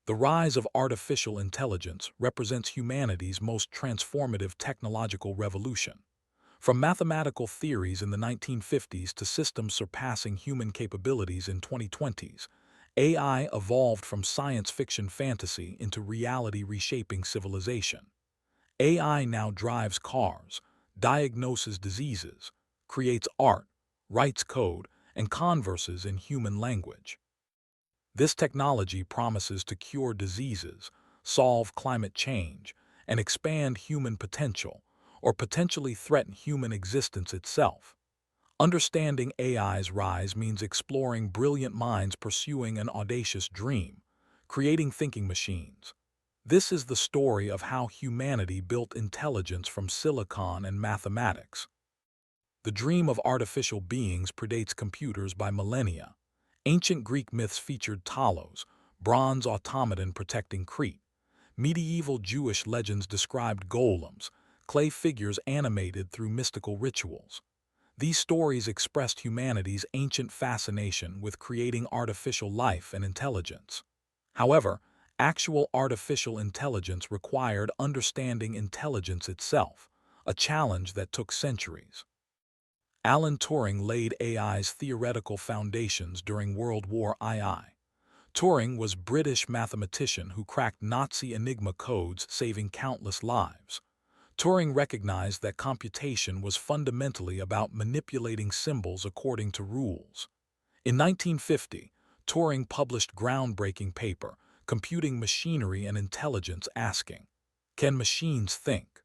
The rise of artificial intelligence represents humanity's most transformative technological revolution. From mathematical theories in the 1950s to systems surpassing human capabilities in 2020s, AI evolved from science fiction fantasy into reality reshaping civilization. AI now drives cars, diagnoses diseases, creates art, writes code, and converses in human language. This technology promises to cure diseases, solve climate change, and expand human potential, or potentially threaten human existence itself. Understanding AI's rise means exploring brilliant minds pursuing an audacious dream, creating thinking machines. This is the story of how humanity built intelligence from silicon and mathematics. The dream of artificial beings predates computers by millennia. Ancient Greek myths featured Talos, bronze automaton protecting Crete. Medieval Jewish legends described golems, clay figures animated through mystical rituals. These stories expressed humanity's ancient fascination with creating artificial life and intelligence. However, actual artificial intelligence required understanding intelligence itself, a challenge that took centuries. Alan Turing laid AI's theoretical foundations during World War II. Turing was a British mathematician who cracked Nazi Enigma codes, saving countless lives. Turing recognized that computation was fundamentally about manipulating symbols according to rules. In 1950, Turing published groundbreaking paper, Computing Machinery and Intelligence, asking, "Can machines think?"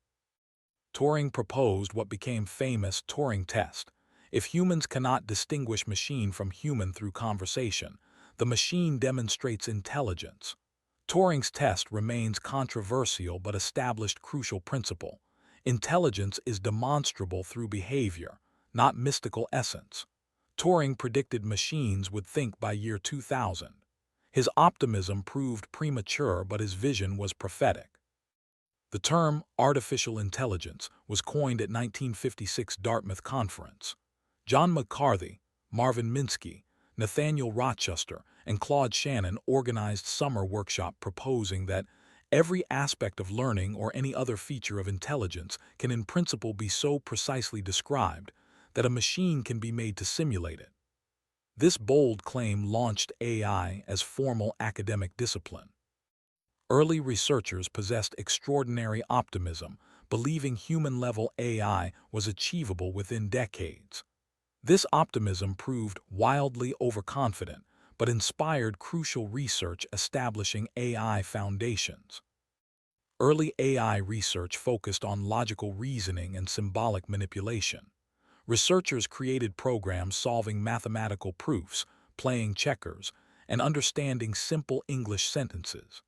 Turing proposed what became famous Turing test. If humans cannot distinguish machine from human through conversation, the machine demonstrates intelligence. Turing's test remains controversial but established crucial principle. Intelligence is demonstrable through behavior, not mystical essence. Turing predicted machines would think by year 2000. His optimism proved premature, but his vision was prophetic. The term artificial intelligence was coined at 1956 Dartmouth Conference. John McCarthy, Marvin Minsky, Nathaniel Rochester, and Claude Shannon organized summer workshop proposing that every aspect of learning or any other feature of intelligence can in principle be so precisely described that a machine can be made to simulate it. This bold claim launched AI as formal academic discipline. Early researchers possessed extraordinary optimism, believing human-level AI was achievable within decades. This optimism proved wildly overconfident, but inspired crucial research establishing AI foundations. Early AI research focused on logical reasoning and symbolic manipulation. Researchers created programs solving mathematical proofs, playing checkers, and understanding simple English sentences.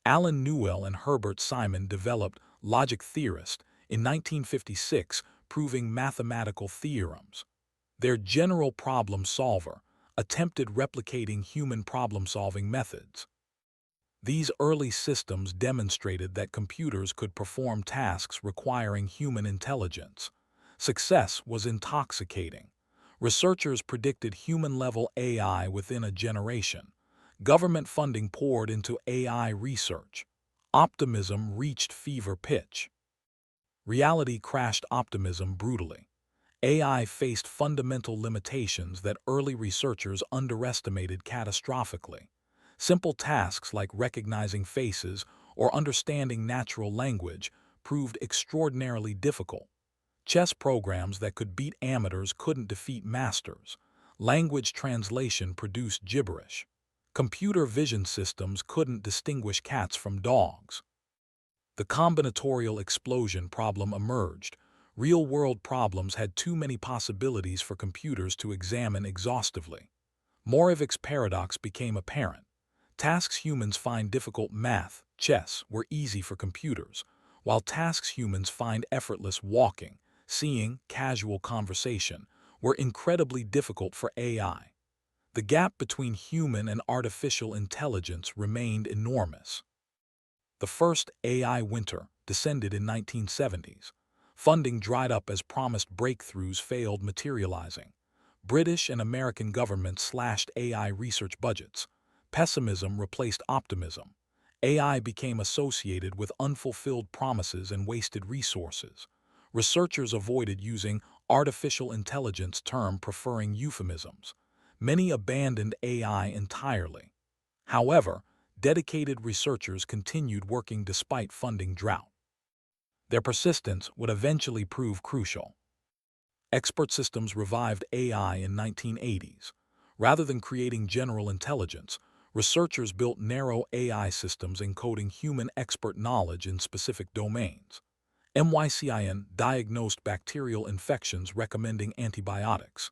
Alan Newell and Herbert Simon developed logic theorist in 1956, proving mathematical theorems. Their general problem solver attempted replicating human problem-solving methods. These early systems demonstrated that computers could perform tasks requiring human intelligence. Success was intoxicating. Researchers predicted human-level AI within a generation. Government funding poured into AI research. Optimism reached fever pitch. Reality crashed optimism brutally. AI faced fundamental limitations that early researchers underestimated catastrophically. Simple tasks like recognizing faces or understanding natural language proved extraordinarily difficult. Chess programs that could beat amateurs couldn't defeat masters. Language translation produced gibberish. Computer vision systems couldn't distinguish cats from dogs. The combinatorial explosion problem emerged. Real-world problems had too many possibilities for computers to examine exhaustively. Moravec's paradox became apparent. Tasks humans find difficult, math, chess, were easy for computers, while tasks humans find effortless, walking, seeing, casual conversation, were incredibly difficult for AI. The gap between human and artificial intelligence remained enormous. The first AI winter descended in 1970s. Funding dried up as promised breakthroughs failed materializing. British and American governments slashed AI research budgets. Pessimism replaced optimism. AI became associated with unfulfilled promises and wasted resources. Researchers avoided using artificial intelligence term, preferring euphemisms. Many abandoned AI entirely. However, dedicated researchers continued working despite funding drought. Their persistence would eventually prove crucial. Expert Systems revived AI in 1980s. Rather than creating general intelligence, researchers built narrow AI systems encoding human expert knowledge in specific domains. MYCIN diagnosed bacterial infections recommending antibiotics.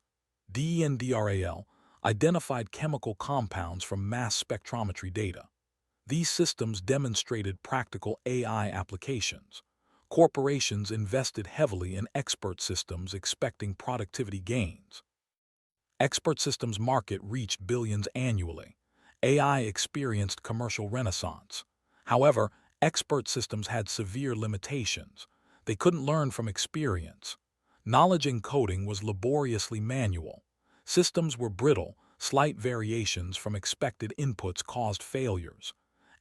DENDRAL identified chemical compounds from mass spectrometry data. These systems demonstrated practical AI applications. Corporations invested heavily in expert systems expecting productivity gains. Expert systems market reached billions annually. AI experienced commercial renaissance. However, expert systems had severe limitations. They couldn't learn from experience. Knowledge encoding was laboriously manual. Systems were brittle. Slight variations from expected inputs caused failures.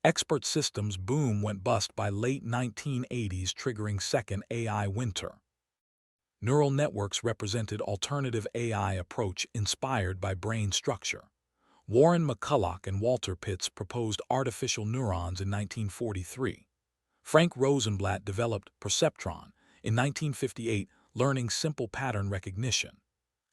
Expert systems boom went bust by late 1980s, triggering second AI winter. Neural networks represented alternative AI approach inspired by brain structure. Warren McCulloch and Walter Pitts proposed artificial neurons in 1943. Frank Rosenblatt developed perceptron in 1958, learning simple pattern recognition.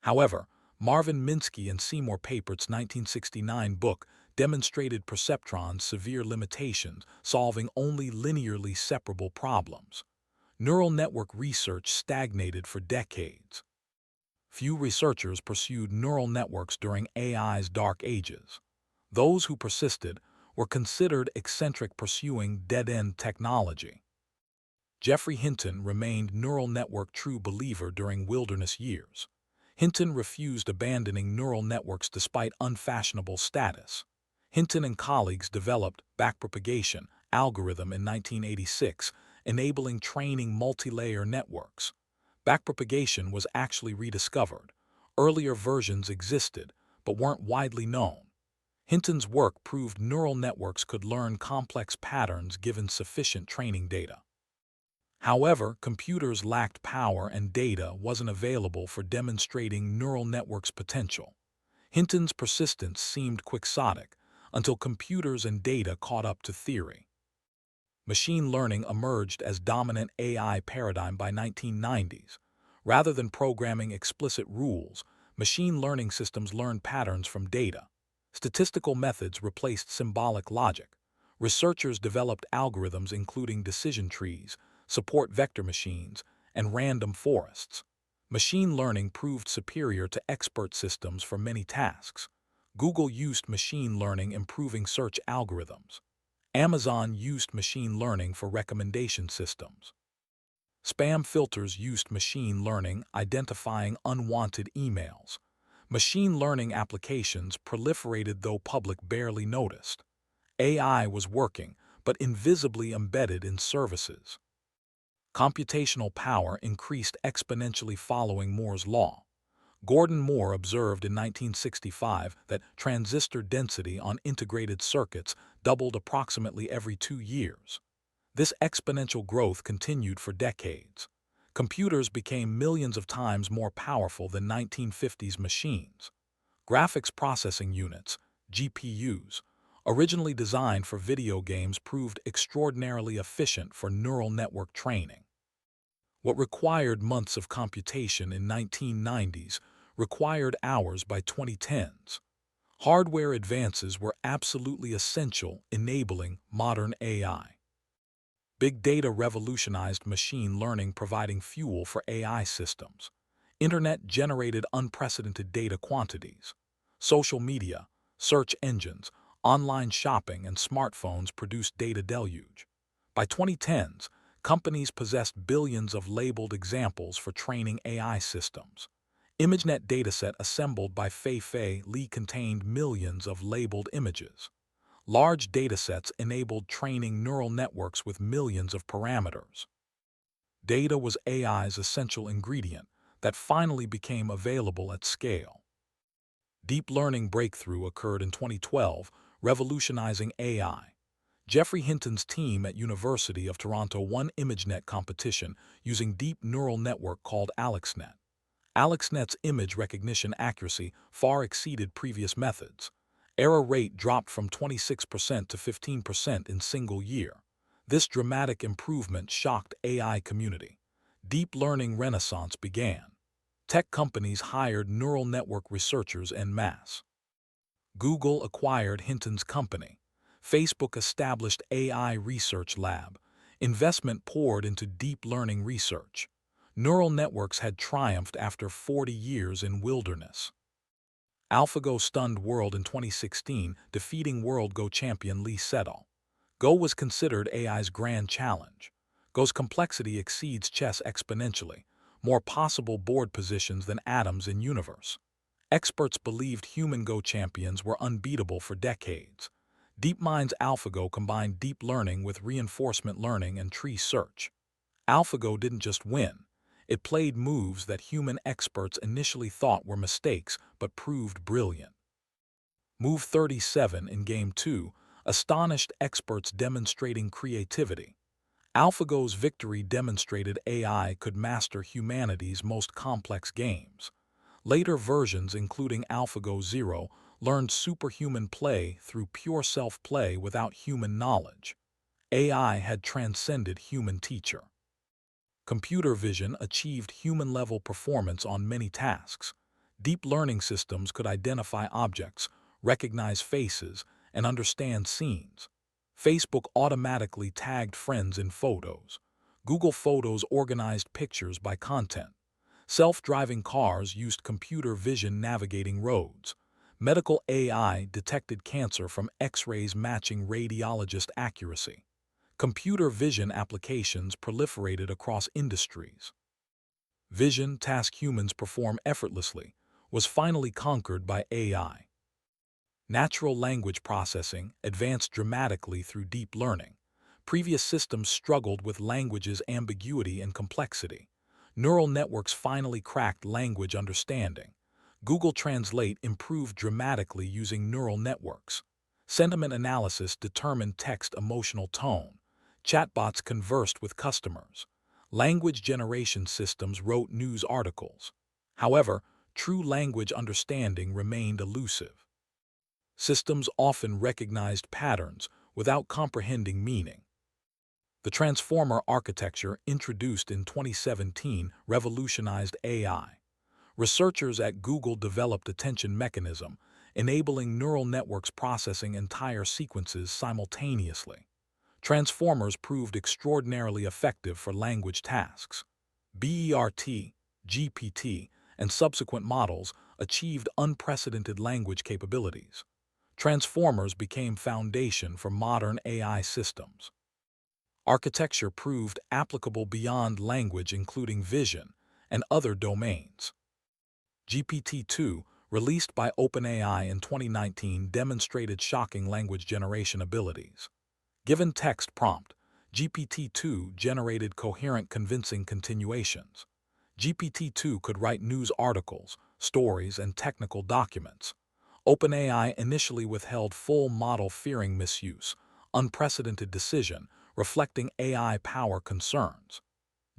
However, Marvin Minsky and Seymour Papert's 1969 book demonstrated perceptron's severe limitations, solving only linearly separable problems. Neural network research stagnated for decades. Few researchers pursued neural networks during AI's dark ages. Those who persisted were considered eccentric, pursuing dead-end technology. Geoffrey Hinton remained neural network true believer during wilderness years. Hinton refused abandoning neural networks despite unfashionable status. Hinton and colleagues developed backpropagation algorithm in 1986, enabling training multi-layer networks. Backpropagation was actually rediscovered. Earlier versions existed, but weren't widely known. Hinton's work proved neural networks could learn complex patterns given sufficient training data. However, computers lacked power and data wasn't available for demonstrating neural networks' potential. Hinton's persistence seemed quixotic until computers and data caught up to theory. Machine learning emerged as dominant AI paradigm by 1990s. Rather than programming explicit rules, machine learning systems learn patterns from data. Statistical methods replaced symbolic logic. Researchers developed algorithms including decision trees, support vector machines, and random forests. Machine learning proved superior to expert systems for many tasks. Google used machine learning improving search algorithms. Amazon used machine learning for recommendation systems. Spam filters used machine learning identifying unwanted emails. Machine learning applications proliferated though public barely noticed. AI was working, but invisibly embedded in services. Computational power increased exponentially following Moore's law. Gordon Moore observed in 1965 that transistor density on integrated circuits doubled approximately every 2 years. This exponential growth continued for decades. Computers became millions of times more powerful than 1950s machines. Graphics processing units, GPUs, originally designed for video games, proved extraordinarily efficient for neural network training. What required months of computation in 1990s required hours by 2010s. Hardware advances were absolutely essential, enabling modern AI. Big data revolutionized machine learning, providing fuel for AI systems. Internet generated unprecedented data quantities. Social media, search engines, online shopping, and smartphones produced data deluge. By 2010s, companies possessed billions of labeled examples for training AI systems. ImageNet dataset assembled by Fei-Fei Li contained millions of labeled images. Large datasets enabled training neural networks with millions of parameters. Data was AI's essential ingredient that finally became available at scale. Deep learning breakthrough occurred in 2012, revolutionizing AI. Geoffrey Hinton's team at University of Toronto won ImageNet competition using deep neural network called AlexNet. AlexNet's image recognition accuracy far exceeded previous methods. Error rate dropped from 26% to 15% in single year. This dramatic improvement shocked AI community. Deep learning renaissance began. Tech companies hired neural network researchers en masse. Google acquired Hinton's company. Facebook established AI research lab. Investment poured into deep learning research. Neural networks had triumphed after 40 years in wilderness. AlphaGo stunned World in 2016, defeating World Go champion Lee Sedol. Go was considered AI's grand challenge. Go's complexity exceeds chess exponentially, more possible board positions than atoms in universe. Experts believed human Go champions were unbeatable for decades. DeepMind's AlphaGo combined deep learning with reinforcement learning and tree search. AlphaGo didn't just win. It played moves that human experts initially thought were mistakes but proved brilliant. Move 37 in Game 2 astonished experts demonstrating creativity. AlphaGo's victory demonstrated AI could master humanity's most complex games. Later versions, including AlphaGo Zero, learned superhuman play through pure self-play without human knowledge. AI had transcended human teacher. Computer vision achieved human-level performance on many tasks. Deep learning systems could identify objects, recognize faces, and understand scenes. Facebook automatically tagged friends in photos. Google Photos organized pictures by content. Self-driving cars used computer vision navigating roads. Medical AI detected cancer from X-rays matching radiologist accuracy. Computer vision applications proliferated across industries. Vision task humans perform effortlessly was finally conquered by AI. Natural language processing advanced dramatically through deep learning. Previous systems struggled with language's ambiguity and complexity. Neural networks finally cracked language understanding. Google Translate improved dramatically using neural networks. Sentiment analysis determined text emotional tone. Chatbots conversed with customers. Language generation systems wrote news articles. However, true language understanding remained elusive. Systems often recognized patterns without comprehending meaning. The Transformer architecture, introduced in 2017, revolutionized AI. Researchers at Google developed attention mechanism, enabling neural networks processing entire sequences simultaneously. Transformers proved extraordinarily effective for language tasks. BERT, GPT, and subsequent models achieved unprecedented language capabilities. Transformers became foundation for modern AI systems. Architecture proved applicable beyond language, including vision and other domains. GPT-2, released by OpenAI in 2019, demonstrated shocking language generation abilities. Given text prompt, GPT-2 generated coherent, convincing continuations. GPT-2 could write news articles, stories, and technical documents. OpenAI initially withheld full model fearing misuse, unprecedented decision, reflecting AI power concerns.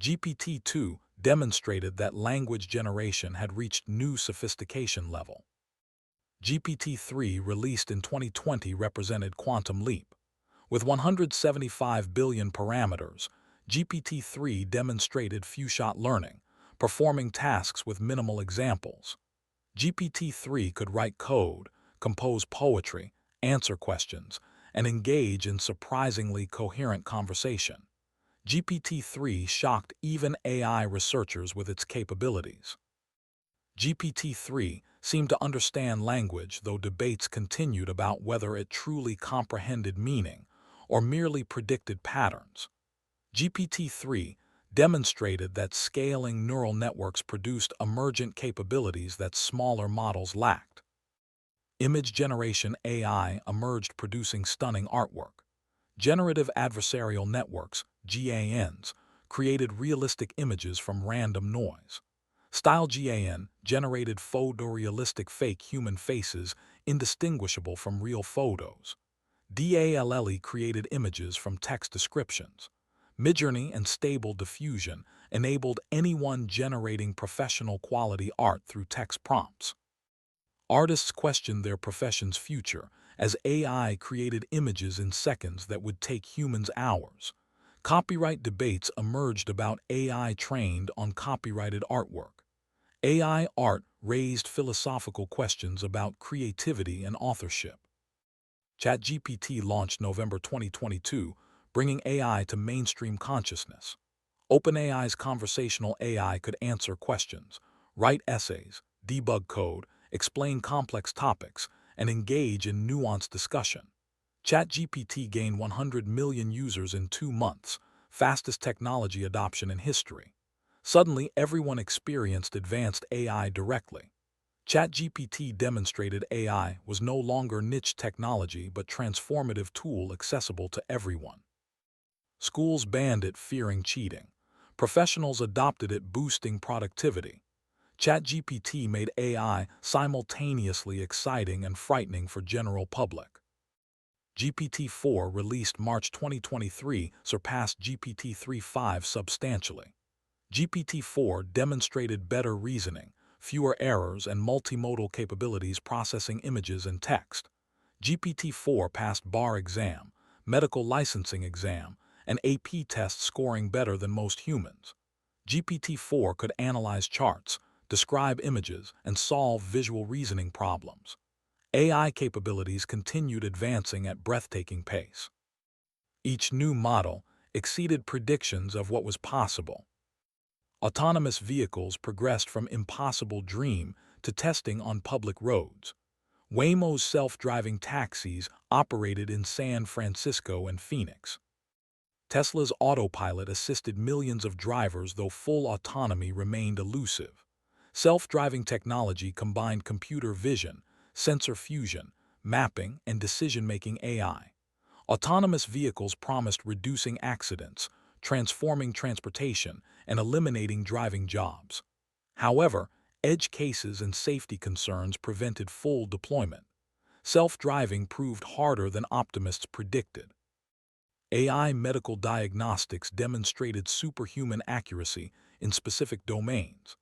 GPT-2 demonstrated that language generation had reached new sophistication level. GPT-3, released in 2020, represented quantum leap. With 175 billion parameters, GPT-3 demonstrated few-shot learning, performing tasks with minimal examples. GPT-3 could write code, compose poetry, answer questions, and engage in surprisingly coherent conversation. GPT-3 shocked even AI researchers with its capabilities. GPT-3 seemed to understand language, though debates continued about whether it truly comprehended meaning or merely predicted patterns. GPT-3 demonstrated that scaling neural networks produced emergent capabilities that smaller models lacked. Image generation AI emerged, producing stunning artwork. Generative adversarial networks, GANs, created realistic images from random noise. Style GAN generated photorealistic fake human faces indistinguishable from real photos. DALL-E created images from text descriptions. Midjourney and Stable Diffusion enabled anyone generating professional quality art through text prompts. Artists questioned their profession's future as AI created images in seconds that would take humans hours. Copyright debates emerged about AI trained on copyrighted artwork. AI art raised philosophical questions about creativity and authorship. ChatGPT launched November 2022, bringing AI to mainstream consciousness. OpenAI's conversational AI could answer questions, write essays, debug code, explain complex topics, and engage in nuanced discussion. ChatGPT gained 100 million users in 2 months, fastest technology adoption in history. Suddenly, everyone experienced advanced AI directly. ChatGPT demonstrated AI was no longer niche technology but transformative tool accessible to everyone. Schools banned it fearing cheating. Professionals adopted it boosting productivity. ChatGPT made AI simultaneously exciting and frightening for general public. GPT-4 released March 2023 surpassed GPT-3.5 substantially. GPT-4 demonstrated better reasoning, fewer errors, and multimodal capabilities processing images and text. GPT-4 passed bar exam, medical licensing exam, and AP test scoring better than most humans. GPT-4 could analyze charts, describe images, and solve visual reasoning problems. AI capabilities continued advancing at breathtaking pace. Each new model exceeded predictions of what was possible. Autonomous vehicles progressed from impossible dream to testing on public roads. Waymo's self-driving taxis operated in San Francisco and Phoenix. Tesla's autopilot assisted millions of drivers, though full autonomy remained elusive. Self-driving technology combined computer vision, sensor fusion, mapping, and decision-making AI. Autonomous vehicles promised reducing accidents, transforming transportation, and eliminating driving jobs. However, edge cases and safety concerns prevented full deployment. Self-driving proved harder than optimists predicted. AI medical diagnostics demonstrated superhuman accuracy in specific domains.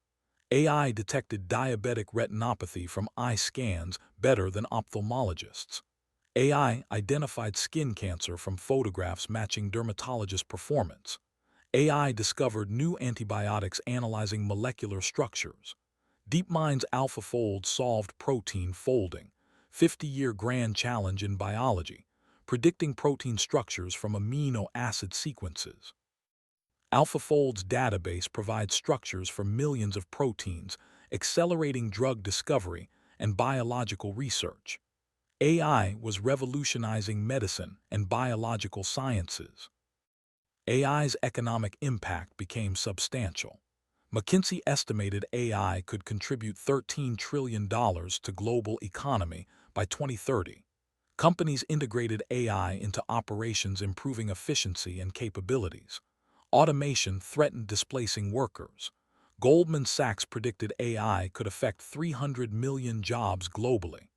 AI detected diabetic retinopathy from eye scans better than ophthalmologists. AI identified skin cancer from photographs matching dermatologist performance. AI discovered new antibiotics analyzing molecular structures. DeepMind's AlphaFold solved protein folding, 50-year grand challenge in biology, predicting protein structures from amino acid sequences. AlphaFold's database provides structures for millions of proteins, accelerating drug discovery and biological research. AI was revolutionizing medicine and biological sciences. AI's economic impact became substantial. McKinsey estimated AI could contribute $13 trillion to global economy by 2030. Companies integrated AI into operations, improving efficiency and capabilities. Automation threatened displacing workers. Goldman Sachs predicted AI could affect 300 million jobs globally.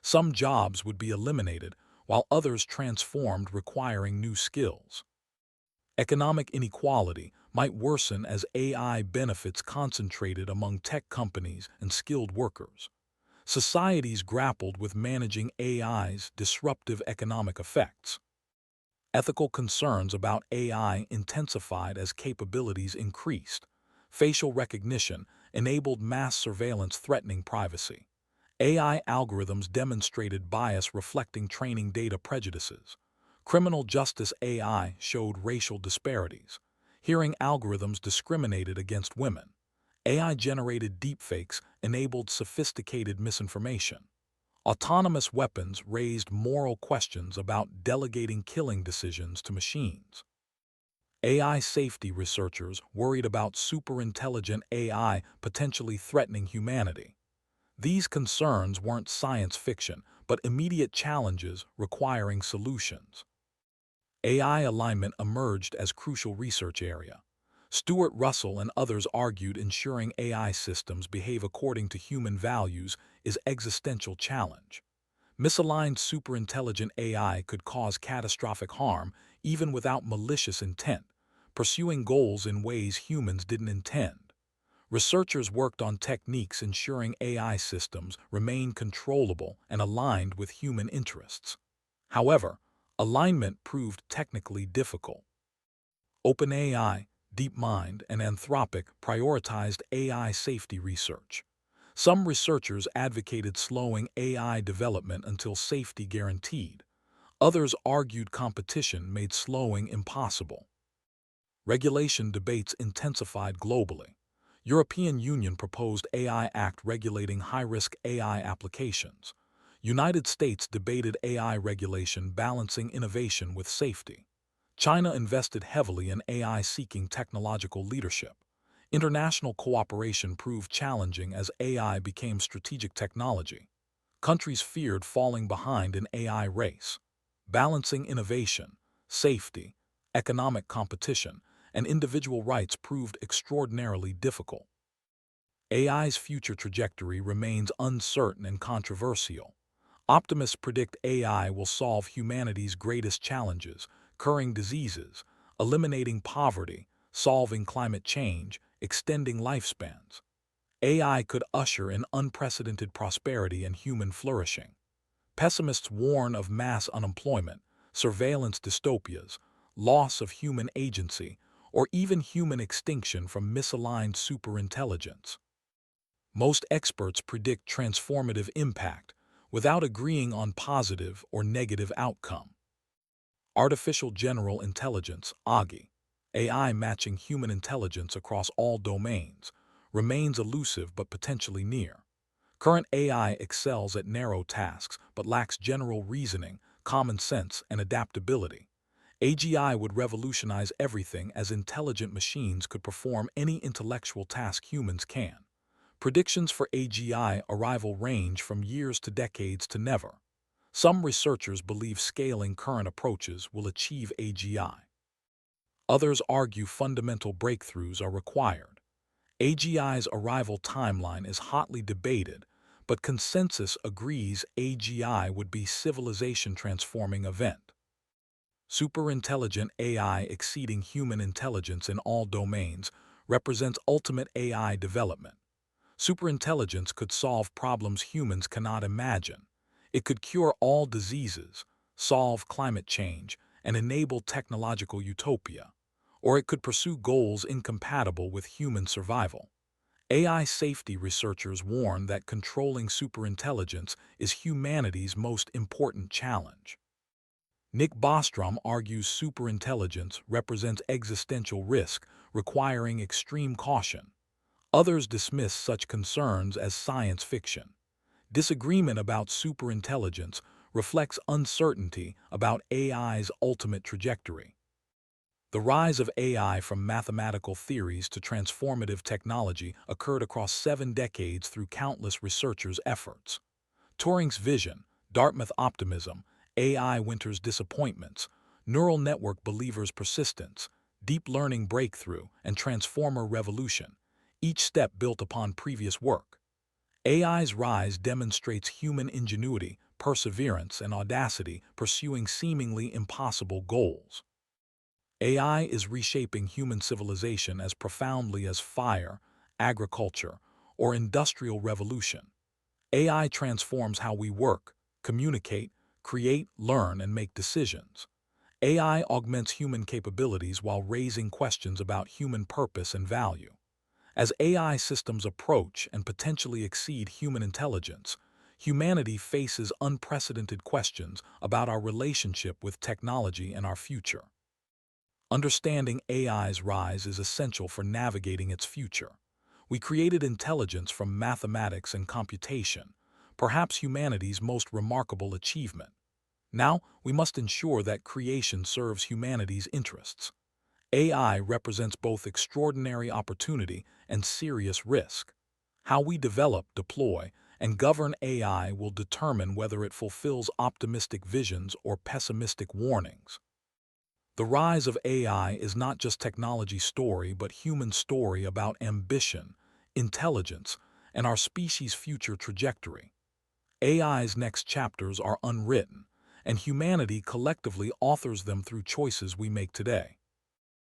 Some jobs would be eliminated, while others transformed, requiring new skills. Economic inequality might worsen as AI benefits concentrated among tech companies and skilled workers. Societies grappled with managing AI's disruptive economic effects. Ethical concerns about AI intensified as capabilities increased. Facial recognition enabled mass surveillance threatening privacy. AI algorithms demonstrated bias reflecting training data prejudices. Criminal justice AI showed racial disparities. Hearing algorithms discriminated against women. AI-generated deepfakes enabled sophisticated misinformation. Autonomous weapons raised moral questions about delegating killing decisions to machines. AI safety researchers worried about superintelligent AI potentially threatening humanity. These concerns weren't science fiction, but immediate challenges requiring solutions. AI alignment emerged as crucial research area. Stuart Russell and others argued ensuring AI systems behave according to human values is existential challenge. Misaligned superintelligent AI could cause catastrophic harm even without malicious intent, pursuing goals in ways humans didn't intend. Researchers worked on techniques ensuring AI systems remain controllable and aligned with human interests. However, alignment proved technically difficult. OpenAI, DeepMind, and Anthropic prioritized AI safety research. Some researchers advocated slowing AI development until safety guaranteed. Others argued competition made slowing impossible. Regulation debates intensified globally. European Union proposed AI Act regulating high-risk AI applications. United States debated AI regulation balancing innovation with safety. China invested heavily in AI seeking technological leadership. International cooperation proved challenging as AI became strategic technology. Countries feared falling behind in AI race. Balancing innovation, safety, economic competition, and individual rights proved extraordinarily difficult. AI's future trajectory remains uncertain and controversial. Optimists predict AI will solve humanity's greatest challenges, curing diseases, eliminating poverty, solving climate change, extending lifespans. AI could usher in unprecedented prosperity and human flourishing. Pessimists warn of mass unemployment, surveillance dystopias, loss of human agency, or even human extinction from misaligned superintelligence. Most experts predict transformative impact without agreeing on positive or negative outcome. Artificial General Intelligence, AGI, AI matching human intelligence across all domains, remains elusive but potentially near. Current AI excels at narrow tasks but lacks general reasoning, common sense, and adaptability. AGI would revolutionize everything as intelligent machines could perform any intellectual task humans can. Predictions for AGI arrival range from years to decades to never. Some researchers believe scaling current approaches will achieve AGI. Others argue fundamental breakthroughs are required. AGI's arrival timeline is hotly debated, but consensus agrees AGI would be civilization-transforming event. Superintelligent AI exceeding human intelligence in all domains represents ultimate AI development. Superintelligence could solve problems humans cannot imagine. It could cure all diseases, solve climate change, and enable technological utopia. Or it could pursue goals incompatible with human survival. AI safety researchers warn that controlling superintelligence is humanity's most important challenge. Nick Bostrom argues superintelligence represents existential risk, requiring extreme caution. Others dismiss such concerns as science fiction. Disagreement about superintelligence reflects uncertainty about AI's ultimate trajectory. The rise of AI from mathematical theories to transformative technology occurred across 7 decades through countless researchers' efforts. Turing's vision, Dartmouth optimism, AI Winter's disappointments, neural network believers' persistence, deep learning breakthrough, and transformer revolution, each step built upon previous work. AI's rise demonstrates human ingenuity, perseverance, and audacity pursuing seemingly impossible goals. AI is reshaping human civilization as profoundly as fire, agriculture, or industrial revolution. AI transforms how we work, communicate, create, learn, and make decisions. AI augments human capabilities while raising questions about human purpose and value. As AI systems approach and potentially exceed human intelligence, humanity faces unprecedented questions about our relationship with technology and our future. Understanding AI's rise is essential for navigating its future. We created intelligence from mathematics and computation, perhaps humanity's most remarkable achievement. Now, we must ensure that creation serves humanity's interests. AI represents both extraordinary opportunity and serious risk. How we develop, deploy, and govern AI will determine whether it fulfills optimistic visions or pessimistic warnings. The rise of AI is not just technology's story, but human story about ambition, intelligence, and our species' future trajectory. AI's next chapters are unwritten, and humanity collectively authors them through choices we make today.